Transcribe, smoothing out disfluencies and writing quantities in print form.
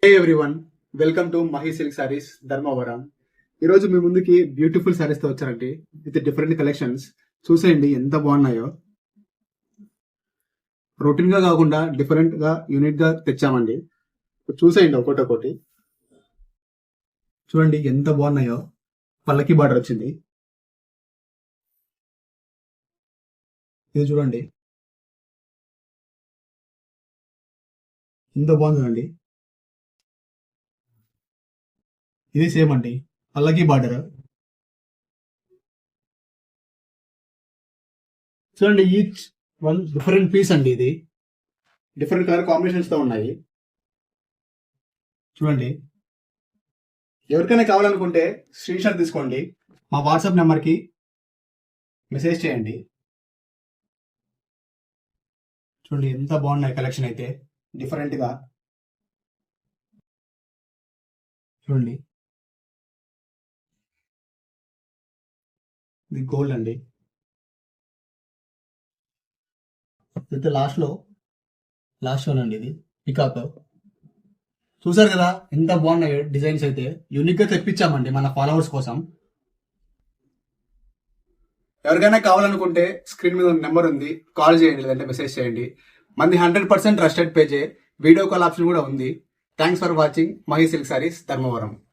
Hey everyone, welcome to Mahi silk saris Dharmavaram. ఈరోజు మీ ముందుకి beautiful saris తో వచ్చారండి విత్ డిఫరెంట్ కలెక్షన్స్. చూసేయండి ఎంత బాగున్నాయో. రొటీన్ గా కాకుండా డిఫరెంట్ గా యూనిక్ గా తెచ్చామండి. చూసేయండి ఒకటి చూడండి ఎంత బాగున్నాయో. పల్లకి బార్డర్ వచ్చింది. ఇది చూడండి ఎంత బాగుందండి. ఇది సేమ్ అండి, పల్లకి బార్డర్. చూడండి ఈచ్ వన్ డిఫరెంట్ పీస్ అండి. ఇది డిఫరెంట్ కలర్ కాంబినేషన్స్ తో ఉన్నాయి. చూడండి, ఎవరికైనా కావాలనుకుంటే స్క్రీన్ షాట్ తీసుకోండి, మా వాట్సాప్ నెంబర్కి మెసేజ్ చేయండి. చూడండి ఎంత బాగున్నాయి కలెక్షన్ అయితే డిఫరెంట్ గా. చూడండి ఇది గోల్డ్ అండి. అయితే లాస్ట్ వన్ అండి. ఇది పికాక్. చూసారు కదా ఎంత బాగున్నాయి డిజైన్స్. అయితే యూనిక్ గా తెప్పించామండి మన ఫాలోవర్స్ కోసం. ఎవరికైనా కావాలనుకుంటే స్క్రీన్ మీద నెంబర్ ఉంది, కాల్ చేయండి లేదంటే మెసేజ్ చేయండి. మంది 100% ట్రస్టెడ్ పేజే. వీడియో కాల్ ఆప్షన్ కూడా ఉంది. Thanks for watching Mahi silk saris Dharmavaram.